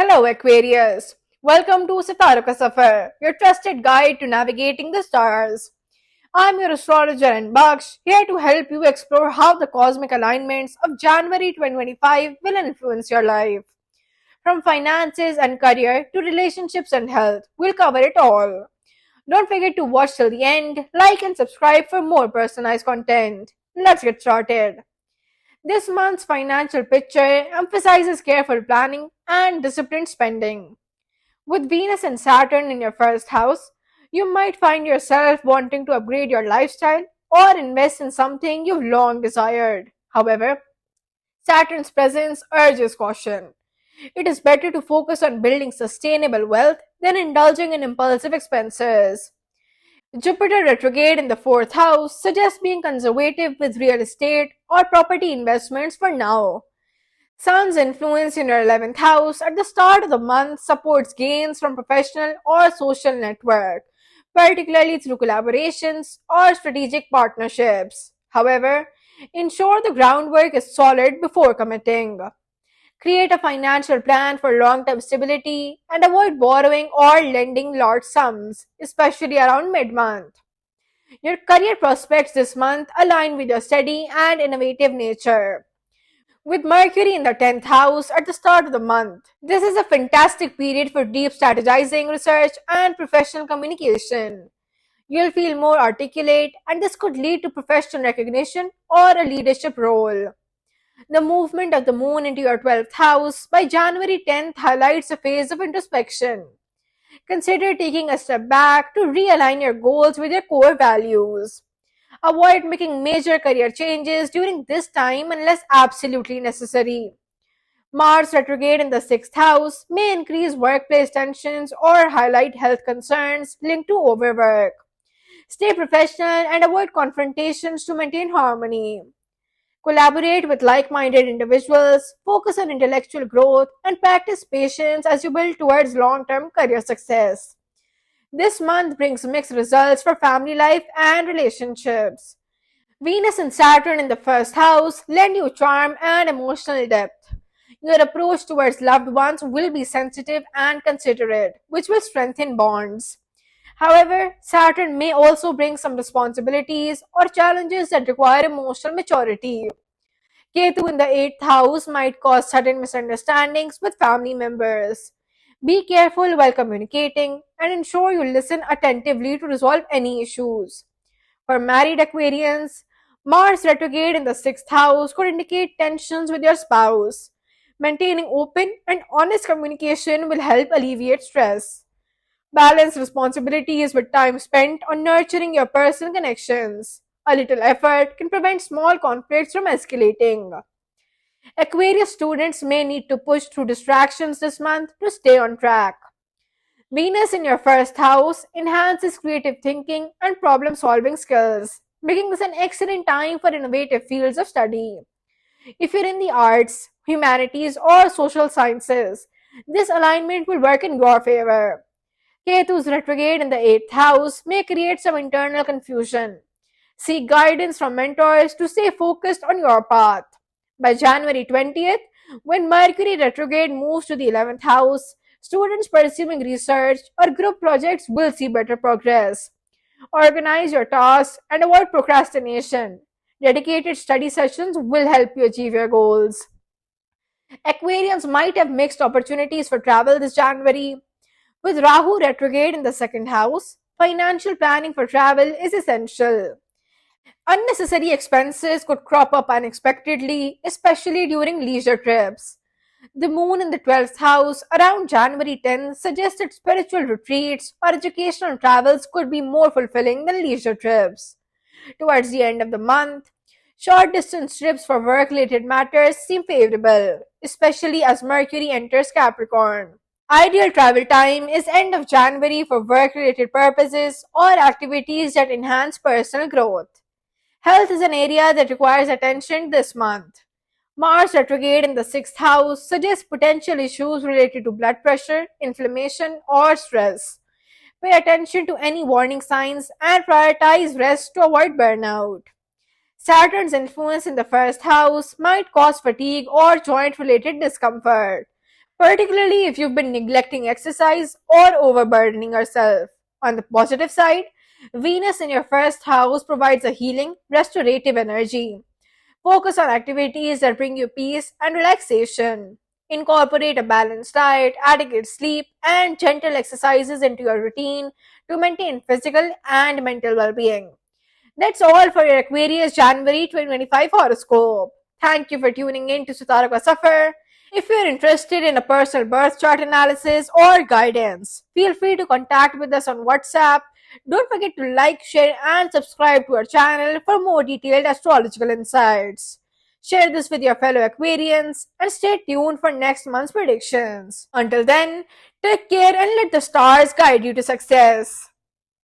Hello, Aquarius. Welcome to Sitara Ka Safar, your trusted guide to navigating the stars. I'm your astrologer and Baksh, here to help you explore how the cosmic alignments of January 2025 will influence your life. From finances and career to relationships and health, we'll cover it all. Don't forget to watch till the end, like and subscribe for more personalized content. Let's get started. This month's financial picture emphasizes careful planning and disciplined spending. With Venus and Saturn in your first house, you might find yourself wanting to upgrade your lifestyle or invest in something you've long desired. However, Saturn's presence urges caution. It is better to focus on building sustainable wealth than indulging in impulsive expenses. Jupiter retrograde in the fourth house suggests being conservative with real estate or property investments for now. Sun's influence in your 11th house at the start of the month supports gains from professional or social network, particularly through collaborations or strategic partnerships. However, ensure the groundwork is solid before committing. Create a financial plan for long term stability and avoid borrowing or lending large sums, especially around mid month. Your career prospects this month align with your steady and innovative nature. With Mercury in the 10th house at the start of the month, this is a fantastic period for deep strategizing, research, and professional communication. You'll feel more articulate, and this could lead to professional recognition or a leadership role. The movement of the moon into your 12th house by January 10th highlights a phase of introspection. Consider taking a step back to realign your goals with your core values. Avoid making major career changes during this time unless absolutely necessary. Mars retrograde in the 6th house may increase workplace tensions or highlight health concerns linked to overwork. Stay professional and avoid confrontations to maintain harmony. Collaborate with like minded individuals, focus on intellectual growth, and practice patience as you build towards long term career success. This month brings mixed results for family life and relationships. Venus and Saturn in the first house lend you charm and emotional depth. Your approach towards loved ones will be sensitive and considerate, which will strengthen bonds. However, Saturn may also bring some responsibilities or challenges that require emotional maturity. Ketu in the 8th house might cause sudden misunderstandings with family members. Be careful while communicating and ensure you listen attentively to resolve any issues. For married Aquarians, Mars retrograde in the 6th house could indicate tensions with your spouse. Maintaining open and honest communication will help alleviate stress. Balance responsibilities with time spent on nurturing your personal connections. A little effort can prevent small conflicts from escalating. Aquarius students may need to push through distractions this month to stay on track. Venus in your first house enhances creative thinking and problem solving skills, making this an excellent time for innovative fields of study. If you're in the arts, humanities, or social sciences, this alignment will work in your favor. Ketu's retrograde in the 8th house may create some internal confusion. Seek guidance from mentors to stay focused on your path. By January 20th, when Mercury retrograde moves to the 11th house, students pursuing research or group projects will see better progress. Organize your tasks and avoid procrastination. Dedicated study sessions will help you achieve your goals. Aquarians might have mixed opportunities for travel this January. With Rahu retrograde in the second house, financial planning for travel is essential. Unnecessary expenses could crop up unexpectedly, especially during leisure trips. The moon in the 12th house around January 10th suggests that spiritual retreats or educational travels could be more fulfilling than leisure trips. Towards the end of the month, short distance trips for work related matters seem favorable, especially as Mercury enters Capricorn. Ideal travel time is end of January for work related purposes or activities that enhance personal growth. Health is an area that requires attention this month. Mars retrograde in the 6th house suggests potential issues related to blood pressure, inflammation, or stress. Pay attention to any warning signs and prioritize rest to avoid burnout. Saturn's influence in the first house might cause fatigue or joint related discomfort. particularly if you've been neglecting exercise or overburdening yourself. On the positive side, Venus in your first house provides a healing, restorative energy. Focus on activities that bring you peace and relaxation. Incorporate a balanced diet, adequate sleep, and gentle exercises into your routine to maintain physical and mental well being. That's all for your Aquarius January 2025 horoscope. Thank you for tuning in to Sutaraka Safar. If you're interested in a personal birth chart analysis or guidance, feel free to contact with us on WhatsApp. Don't forget to like, share, and subscribe to our channel for more detailed astrological insights. Share this with your fellow Aquarians and stay tuned for next month's predictions. Until then, take care and let the stars guide you to success.